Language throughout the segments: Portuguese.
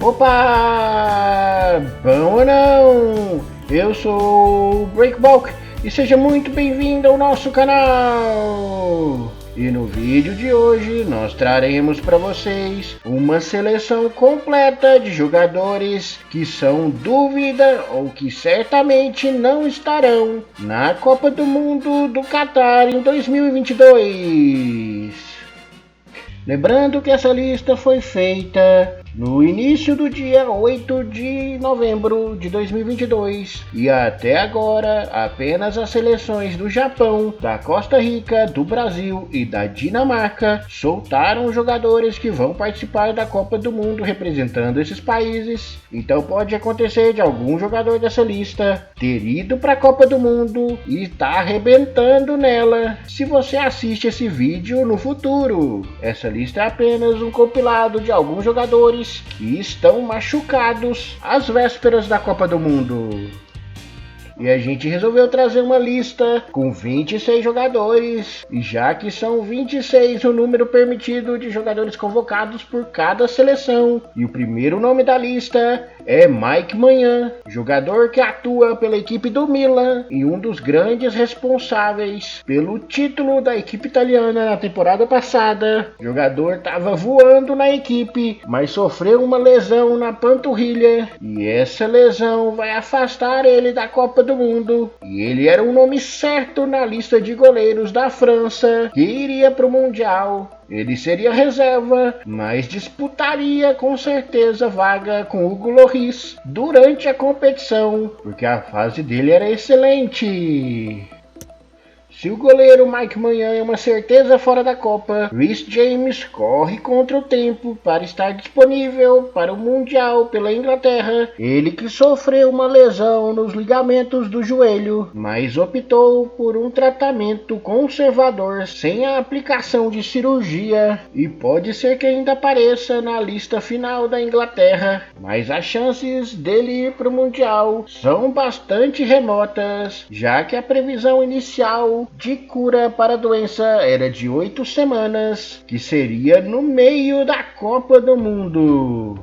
Opa! Bom ou não? Eu sou o Breakbalk e seja muito bem-vindo ao nosso canal! E no vídeo de hoje nós traremos para vocês uma seleção completa de jogadores que são dúvida ou que certamente não estarão na Copa do Mundo do Catar em 2022. Lembrando que essa lista foi feita no início do dia 8 de novembro de 2022 e até agora apenas as seleções do Japão, da Costa Rica, do Brasil e da Dinamarca soltaram jogadores que vão participar da Copa do Mundo representando esses países. Então pode acontecer de algum jogador dessa lista ter ido para a Copa do Mundo e estar arrebentando nela se você assiste esse vídeo no futuro. Essa lista é apenas um compilado de alguns jogadores que estão machucados às vésperas da Copa do Mundo. E a gente resolveu trazer uma lista com 26 jogadores, e já que são 26 o número permitido de jogadores convocados por cada seleção. E o primeiro nome da lista é Mike Maignan, jogador que atua pela equipe do Milan e um dos grandes responsáveis pelo título da equipe italiana na temporada passada. O jogador estava voando na equipe, mas sofreu uma lesão na panturrilha e essa lesão vai afastar ele da Copa do Mundo. E ele era um nome certo na lista de goleiros da França que iria para o Mundial. Ele seria reserva, mas disputaria com certeza vaga com Hugo Lloris durante a competição, porque a fase dele era excelente. Se o goleiro Mike Maignan é uma certeza fora da Copa, Reece James corre contra o tempo para estar disponível para o Mundial pela Inglaterra. Ele que sofreu uma lesão nos ligamentos do joelho, mas optou por um tratamento conservador sem a aplicação de cirurgia e pode ser que ainda apareça na lista final da Inglaterra, mas as chances dele ir para o Mundial são bastante remotas, já que a previsão inicial de cura para a doença era de 8 semanas, que seria no meio da Copa do Mundo.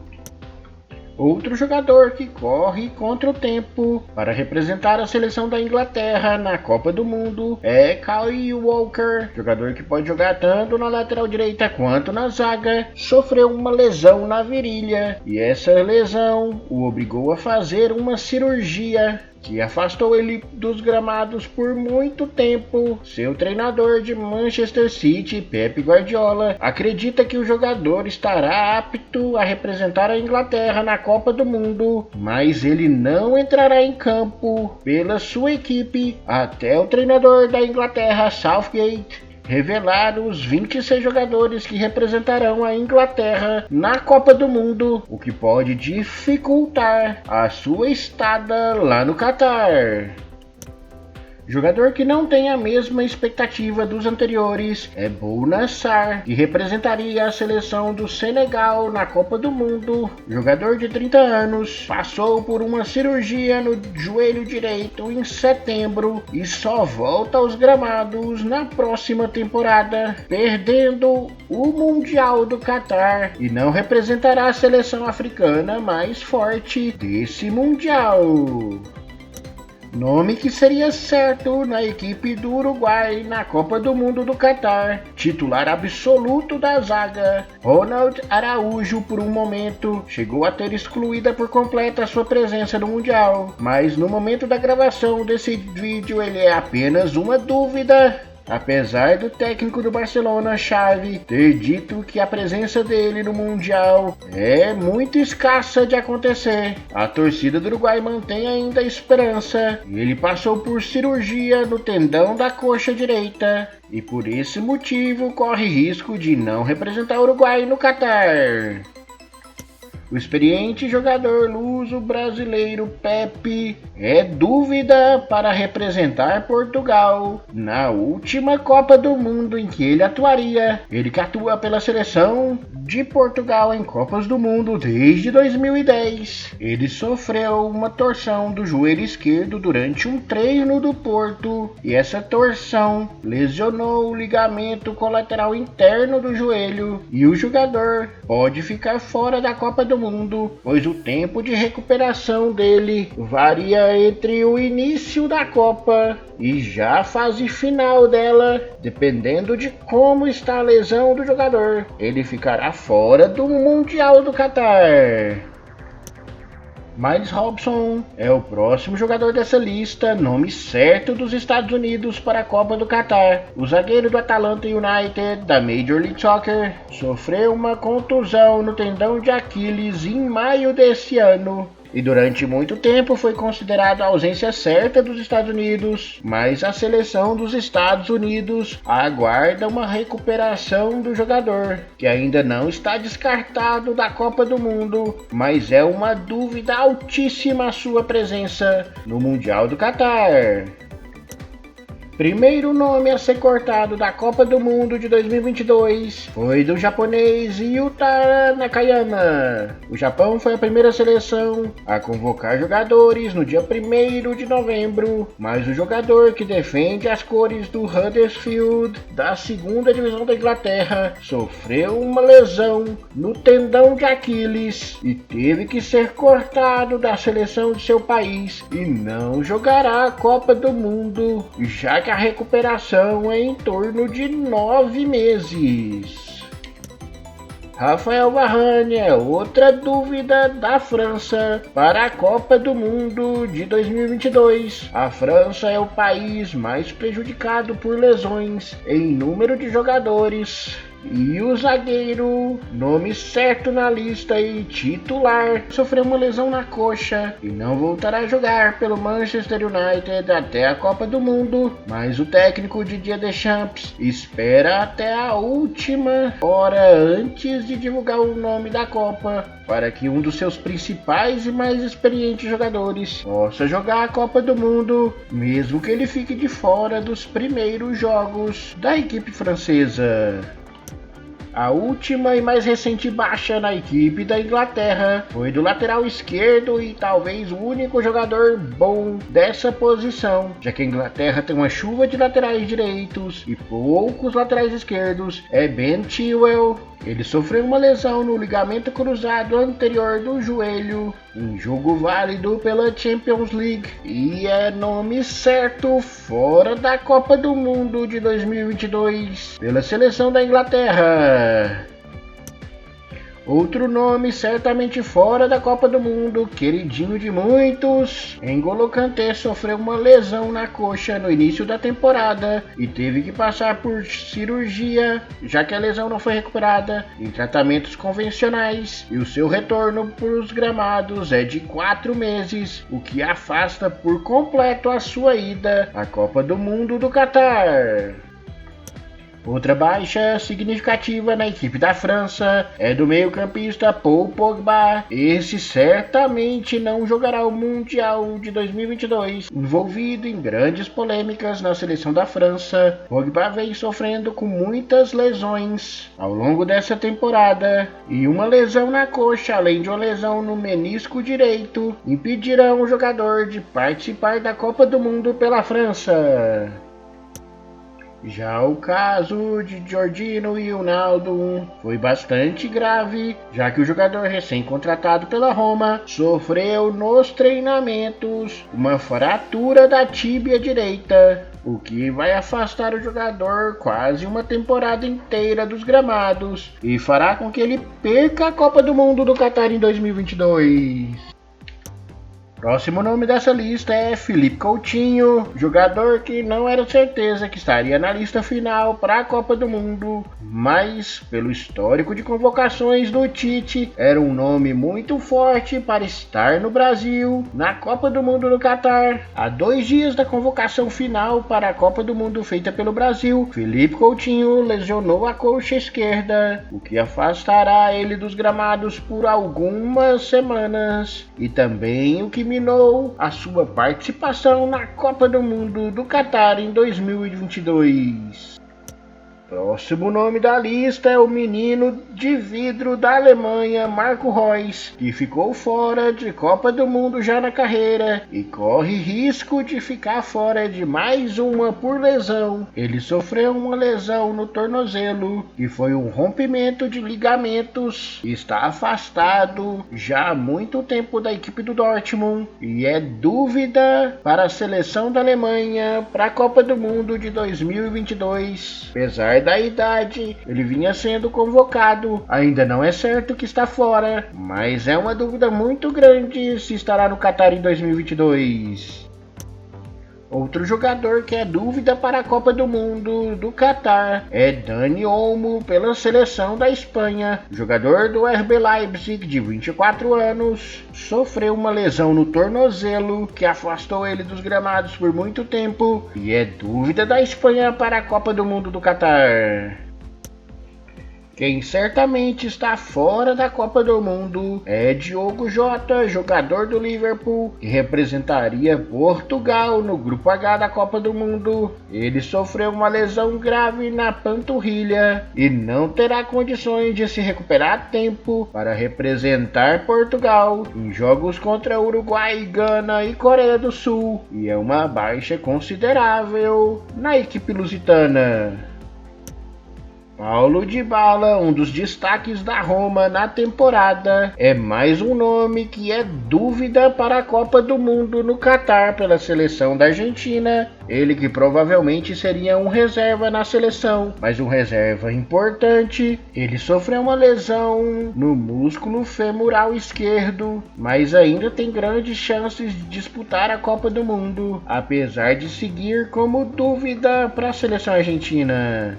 Outro jogador que corre contra o tempo para representar a seleção da Inglaterra na Copa do Mundo é Kyle Walker, jogador que pode jogar tanto na lateral direita quanto na zaga. Sofreu uma lesão na virilha e essa lesão o obrigou a fazer uma cirurgia que afastou ele dos gramados por muito tempo. Seu treinador de Manchester City, Pep Guardiola, acredita que o jogador estará apto a representar a Inglaterra na Copa do Mundo, mas ele não entrará em campo pela sua equipe até o treinador da Inglaterra, Southgate, revelar os 26 jogadores que representarão a Inglaterra na Copa do Mundo, o que pode dificultar a sua estada lá no Catar. Jogador que não tem a mesma expectativa dos anteriores é Bouna Sarr, que representaria a seleção do Senegal na Copa do Mundo. Jogador de 30 anos, passou por uma cirurgia no joelho direito em setembro e só volta aos gramados na próxima temporada, perdendo o Mundial do Catar e não representará a seleção africana mais forte desse Mundial. Nome que seria certo na equipe do Uruguai na Copa do Mundo do Catar. Titular absoluto da zaga, Ronald Araújo por um momento chegou a ter excluída por completa sua presença no Mundial, mas no momento da gravação desse vídeo ele é apenas uma dúvida. Apesar do técnico do Barcelona, Xavi, ter dito que a presença dele no Mundial é muito escassa de acontecer, a torcida do Uruguai mantém ainda a esperança. Ele passou por cirurgia no tendão da coxa direita e por esse motivo corre risco de não representar o Uruguai no Catar. O experiente jogador luso-brasileiro Pepe é dúvida para representar Portugal na última Copa do Mundo em que ele atuaria. Ele que atua pela seleção de Portugal em Copas do Mundo desde 2010. Ele sofreu uma torção do joelho esquerdo durante um treino do Porto e essa torção lesionou o ligamento colateral interno do joelho e o jogador pode ficar fora da Copa do Mundo, pois o tempo de recuperação dele varia entre o início da Copa e já a fase final dela, dependendo de como está a lesão do jogador. Ele ficará fora do Mundial do Catar. Miles Robson é o próximo jogador dessa lista, nome certo dos Estados Unidos para a Copa do Catar. O zagueiro do Atlanta United, da Major League Soccer, sofreu uma contusão no tendão de Aquiles em maio desse ano. E durante muito tempo foi considerado a ausência certa dos Estados Unidos, mas a seleção dos Estados Unidos aguarda uma recuperação do jogador, que ainda não está descartado da Copa do Mundo, mas é uma dúvida altíssima a sua presença no Mundial do Catar. Primeiro nome a ser cortado da Copa do Mundo de 2022 foi do japonês Yuta Nakayama. O Japão foi a primeira seleção a convocar jogadores no dia 1º de novembro, mas o jogador que defende as cores do Huddersfield da 2ª divisão da Inglaterra sofreu uma lesão no tendão de Aquiles e teve que ser cortado da seleção de seu país e não jogará a Copa do Mundo, já que a recuperação é em torno de 9 meses. Rafael Varane é outra dúvida da França para a Copa do Mundo de 2022. A França é o país mais prejudicado por lesões em número de jogadores. E o zagueiro, nome certo na lista e titular, sofreu uma lesão na coxa e não voltará a jogar pelo Manchester United até a Copa do Mundo, mas o técnico Didier Deschamps espera até a última hora antes de divulgar o nome da Copa, para que um dos seus principais e mais experientes jogadores possa jogar a Copa do Mundo, mesmo que ele fique de fora dos primeiros jogos da equipe francesa. A última e mais recente baixa na equipe da Inglaterra foi do lateral esquerdo e talvez o único jogador bom dessa posição, já que a Inglaterra tem uma chuva de laterais direitos e poucos laterais esquerdos, é Ben Chilwell. Ele sofreu uma lesão no ligamento cruzado anterior do joelho, em jogo válido pela Champions League, e é nome certo fora da Copa do Mundo de 2022 pela seleção da Inglaterra. Outro nome certamente fora da Copa do Mundo, queridinho de muitos, N'Golo Kanté sofreu uma lesão na coxa no início da temporada e teve que passar por cirurgia, já que a lesão não foi recuperada, em tratamentos convencionais, e o seu retorno para os gramados é de 4 meses, o que afasta por completo a sua ida à Copa do Mundo do Catar. Outra baixa significativa na equipe da França é do meio-campista Paul Pogba. Esse certamente não jogará o Mundial de 2022, envolvido em grandes polêmicas na seleção da França. Pogba vem sofrendo com muitas lesões ao longo dessa temporada, e uma lesão na coxa, além de uma lesão no menisco direito, impedirão o jogador de participar da Copa do Mundo pela França. Já o caso de Georginio Wijnaldum foi bastante grave, já que o jogador recém-contratado pela Roma sofreu nos treinamentos uma fratura da tíbia direita, o que vai afastar o jogador quase uma temporada inteira dos gramados e fará com que ele perca a Copa do Mundo do Catar em 2022. Próximo nome dessa lista é Philippe Coutinho, jogador que não era certeza que estaria na lista final para a Copa do Mundo, mas pelo histórico de convocações do Tite, era um nome muito forte para estar no Brasil na Copa do Mundo no Catar. Há 2 dias da convocação final para a Copa do Mundo feita pelo Brasil, Philippe Coutinho lesionou a coxa esquerda, o que afastará ele dos gramados por algumas semanas, e também o que terminou a sua participação na Copa do Mundo do Catar em 2022. Próximo nome da lista é o menino de vidro da Alemanha, Marco Reus, que ficou fora de Copa do Mundo já na carreira e corre risco de ficar fora de mais uma por lesão. Ele sofreu uma lesão no tornozelo, que foi um rompimento de ligamentos, está afastado já há muito tempo da equipe do Dortmund e é dúvida para a seleção da Alemanha para a Copa do Mundo de 2022. Apesar da idade, ele vinha sendo convocado. Ainda não é certo que está fora, mas é uma dúvida muito grande se estará no Catar em 2022. Outro jogador que é dúvida para a Copa do Mundo do Catar é Dani Olmo, pela seleção da Espanha. O jogador do RB Leipzig, de 24 anos, sofreu uma lesão no tornozelo que afastou ele dos gramados por muito tempo e é dúvida da Espanha para a Copa do Mundo do Catar. Quem certamente está fora da Copa do Mundo é Diogo Jota, jogador do Liverpool, que representaria Portugal no Grupo H da Copa do Mundo. Ele sofreu uma lesão grave na panturrilha e não terá condições de se recuperar a tempo para representar Portugal em jogos contra Uruguai, Gana e Coreia do Sul, e é uma baixa considerável na equipe lusitana. Paulo Dybala, um dos destaques da Roma na temporada, é mais um nome que é dúvida para a Copa do Mundo no Catar pela seleção da Argentina. Ele que provavelmente seria um reserva na seleção, mas um reserva importante. Ele sofreu uma lesão no músculo femoral esquerdo, mas ainda tem grandes chances de disputar a Copa do Mundo, apesar de seguir como dúvida para a seleção argentina.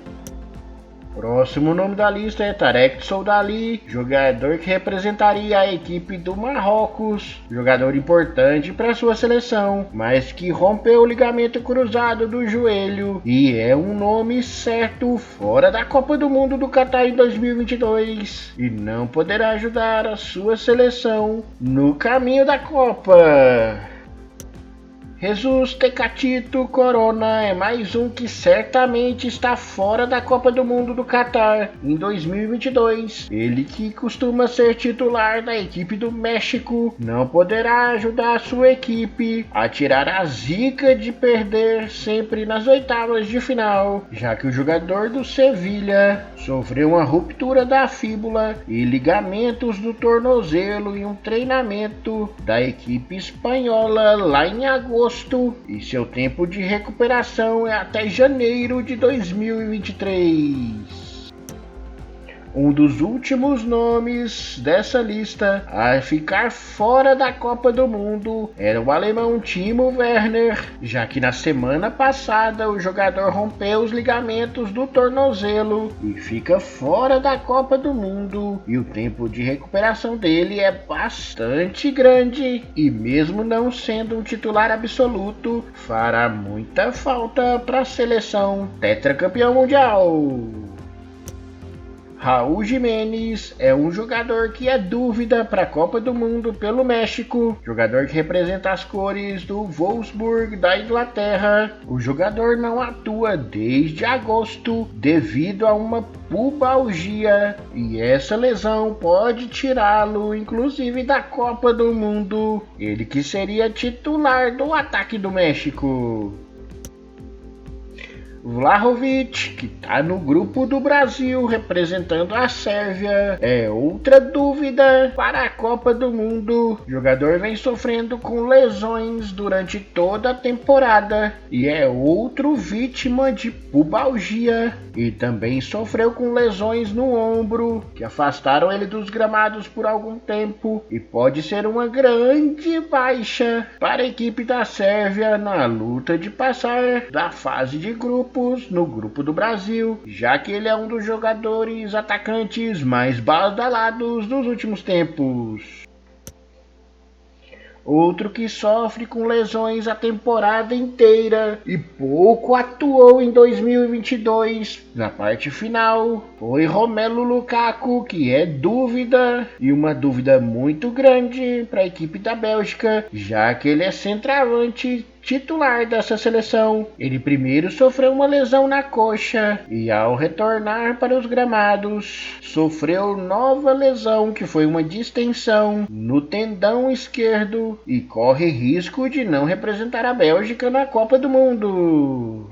Próximo nome da lista é Tarek Soudali, jogador que representaria a equipe do Marrocos, jogador importante para sua seleção, mas que rompeu o ligamento cruzado do joelho e é um nome certo fora da Copa do Mundo do Catar em 2022 e não poderá ajudar a sua seleção no caminho da Copa. Jesus Tecatito Corona é mais um que certamente está fora da Copa do Mundo do Catar em 2022. Ele que costuma ser titular da equipe do México não poderá ajudar a sua equipe a tirar a zica de perder sempre nas oitavas de final, já que o jogador do Sevilha sofreu uma ruptura da fíbula e ligamentos do tornozelo em um treinamento da equipe espanhola lá em agosto. E seu tempo de recuperação é até janeiro de 2023. Um dos últimos nomes dessa lista a ficar fora da Copa do Mundo era o alemão Timo Werner, já que na semana passada o jogador rompeu os ligamentos do tornozelo e fica fora da Copa do Mundo, e o tempo de recuperação dele é bastante grande e mesmo não sendo um titular absoluto, fará muita falta para a seleção tetracampeão mundial. Raul Jimenez é um jogador que é dúvida para a Copa do Mundo pelo México, jogador que representa as cores do Wolfsburg da Inglaterra. O jogador não atua desde agosto devido a uma pubalgia e essa lesão pode tirá-lo inclusive da Copa do Mundo, ele que seria titular do ataque do México. Vlahovic, que está no grupo do Brasil representando a Sérvia, é outra dúvida para a Copa do Mundo. O jogador vem sofrendo com lesões durante toda a temporada e é outro vítima de pubalgia, e também sofreu com lesões no ombro que afastaram ele dos gramados por algum tempo e pode ser uma grande baixa para a equipe da Sérvia na luta de passar da fase de grupo no grupo do Brasil, já que ele é um dos jogadores atacantes mais badalados dos últimos tempos. outro que sofre com lesões a temporada inteira e pouco atuou em 2022 na parte final, foi Romelu Lukaku, que é dúvida, e uma dúvida muito grande para a equipe da Bélgica, já que ele é centroavante titular dessa seleção. Ele primeiro sofreu uma lesão na coxa e, ao retornar para os gramados, sofreu nova lesão, que foi uma distensão no tendão esquerdo, e corre risco de não representar a Bélgica na Copa do Mundo.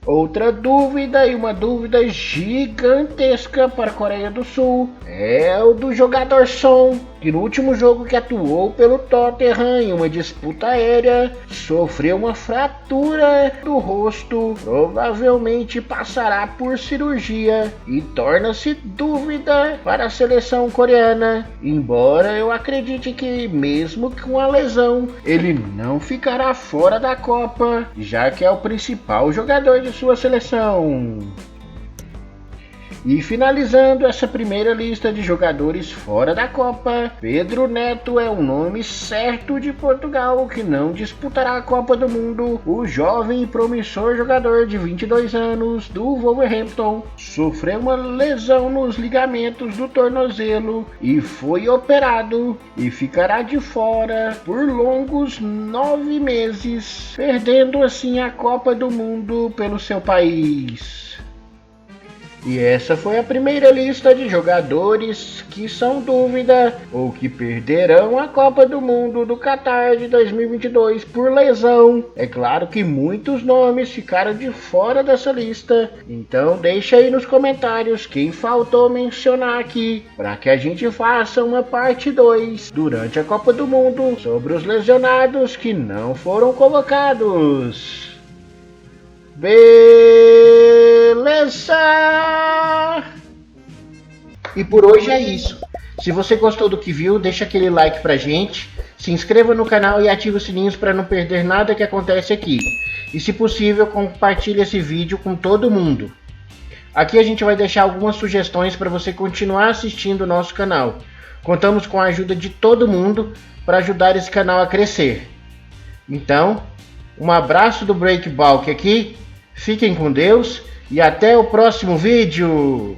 Outra dúvida, e uma dúvida gigantesca para a Coreia do Sul, é o do jogador Son, que no último jogo que atuou pelo Tottenham em uma disputa aérea, sofreu uma fratura do rosto, provavelmente passará por cirurgia e torna-se dúvida para a seleção coreana, embora eu acredite que mesmo com a lesão, ele não ficará fora da Copa, já que é o principal jogador de sua seleção. E finalizando essa primeira lista de jogadores fora da Copa, Pedro Neto é um nome certo de Portugal que não disputará a Copa do Mundo. O jovem e promissor jogador de 22 anos do Wolverhampton sofreu uma lesão nos ligamentos do tornozelo e foi operado e ficará de fora por longos 9 meses, perdendo assim a Copa do Mundo pelo seu país. E essa foi a primeira lista de jogadores que são dúvida ou que perderão a Copa do Mundo do Qatar de 2022 por lesão. É claro que muitos nomes ficaram de fora dessa lista, então deixa aí nos comentários quem faltou mencionar aqui, para que a gente faça uma parte 2 durante a Copa do Mundo sobre os lesionados que não foram convocados. Beleza! E por hoje é isso. Se você gostou do que viu, deixa aquele like pra gente, se inscreva no canal e ative os sininhos para não perder nada que acontece aqui. E se possível, compartilhe esse vídeo com todo mundo. Aqui a gente vai deixar algumas sugestões para você continuar assistindo o nosso canal. Contamos com a ajuda de todo mundo para ajudar esse canal a crescer. Então, um abraço do Breakbalk aqui. Fiquem com Deus e até o próximo vídeo!